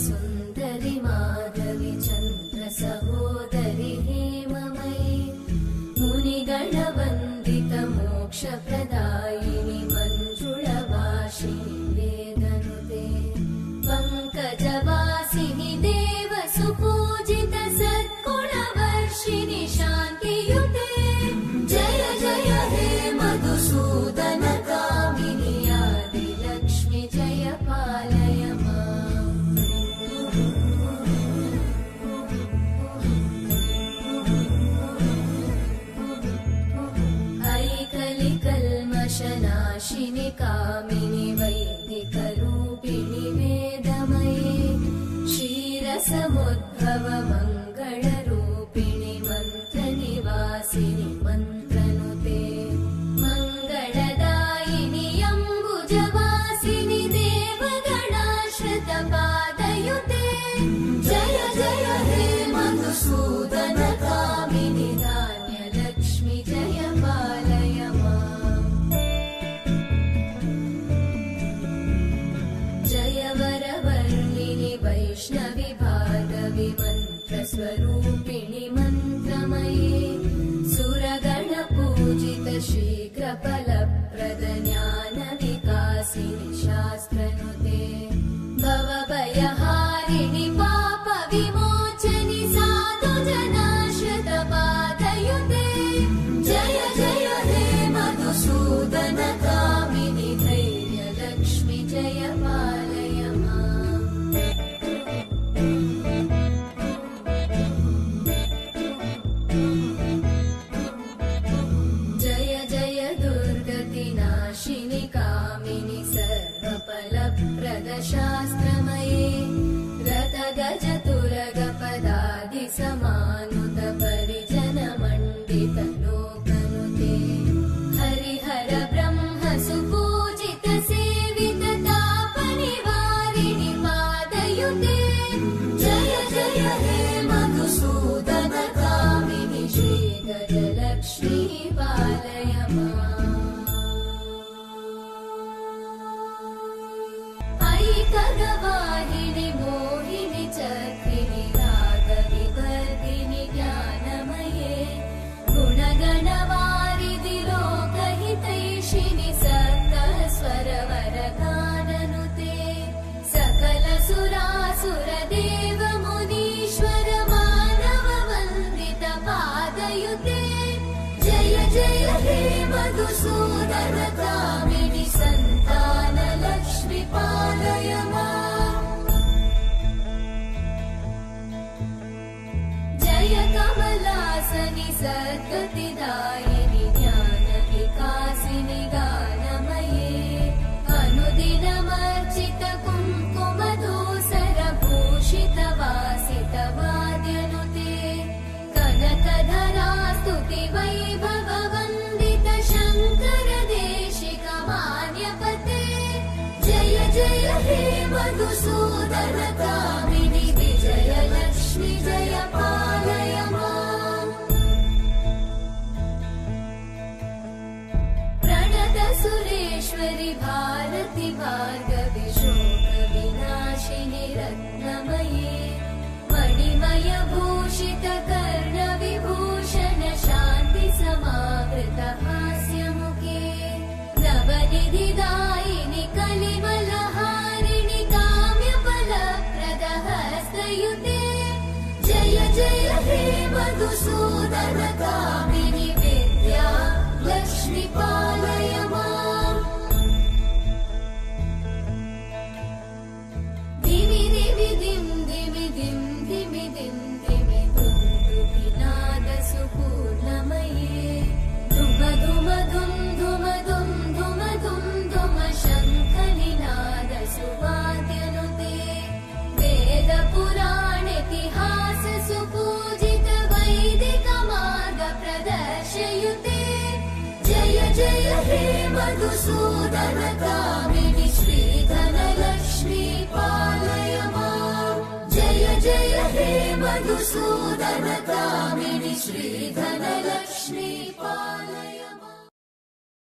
सुन्दरि माधवि चन्द्र सहोदरि हेममयि मुनिगणवन्दित मोक्षप्रदायिनि मञ्जुळवासिनि वेदनुते पङ्कजवासिनि देव सुपूजित सद्गुणवर्षिणि शान्तियुते जय जय हे मधुसूदन कामिनि आदिलक्ष्मि जय पालय माम् ऐकलिकल्मषनाशिनि कामिनि वैदिकरूपिणि वेदमये क्षीरसमुद्भव मङ्गलरूपिणि मन्त्रनिवासिनि मन्त्रनुते मङ्गलदायिनि अम्बुजवासिनि देवगणाश्रितपादयुते जय जय हे मधुसूदन कामिनि धान्यलक्ष्मि जय पालय माम् जय वरवर्णिनि वैष्णवि भार्गवि मन्त्रस्वरूपिणि मन्त्रमये सुरगणपूजित शीघ्रफलप्रद ज्ञानविकासिनि शास्त्रनुते भवभयहारिणि पापविमोचनि साधुजनाश्रितपादयुते जय जय हे मधुसूदन कामिनि धैर्यलक्ष्मि जय पालय माम् जय जय दुर्गतिनाशिनि कामिनि सर्वफलप्रद शास्त्रमये रथगजतुरगपदादिसमानुत परिजनमण्डित लोकनुते हरिहर ब्रह्म सुपूजित सेवित तापनिवारिणि पादयुते जय जय हे मधुसूदन कामिनि श्रीगजलक्ष्मी पालय माम् ऐकगवाहिनि मोहिनि चक्रिणि रागविवर्धिनि ज्ञानमये गुणगणवारिधि लोकहितैषिणि सप्तस्वरवरगाननुते सकलसुरासुरदेव मुनीश्वर मानववन्दित पादयुते जय जय हे मधुसूदन कामिनि सन्तानलक्ष्मि पालय माम् जय कमलासनि सद्गतिदायिनि ज्ञानविकासिनि गानमये अनुदिनमर्चित कुङ्कुमधूसरभूषित वासित वाद्यनुते कनकधरा स्तुति वैभववन्दित शङ्कर देशिक मान्यपते जय जय हे मधुसूदन कामिनि विजयलक्ष्मि जय पालय माम् प्रणत सुरेश्वरि भारति भार्गवि शोकविनाशिनि रत्नमये मणिमय भूषित कर्णविभूषण शान्ति समावृत हास्यमुखे नवनिधिदायिनि कलिमलहारिणि काम्यफलप्रद हस्तयुते जय जय हे मधुसूदन कामिनि विद्या लक्ष्मि पालय माम् धिमि धिमि धिं धिमि धिं धिमि धिं धिमि दुन्दुभिनाद सुपूर्णमये धुम धुम धुं धुम धुं धुम धुं धुम शङ्खनिनाद सुवाद्यनुते वेद पुराणेतिहास सुपूजित वैदिक मार्ग प्रदर्शयुते जय जय हे मधुसूदन कामिनि श्रीधनलक्ष्मी पालय माम् जय जय हे मधुसूदन कामिनि श्रीधनलक्ष्मी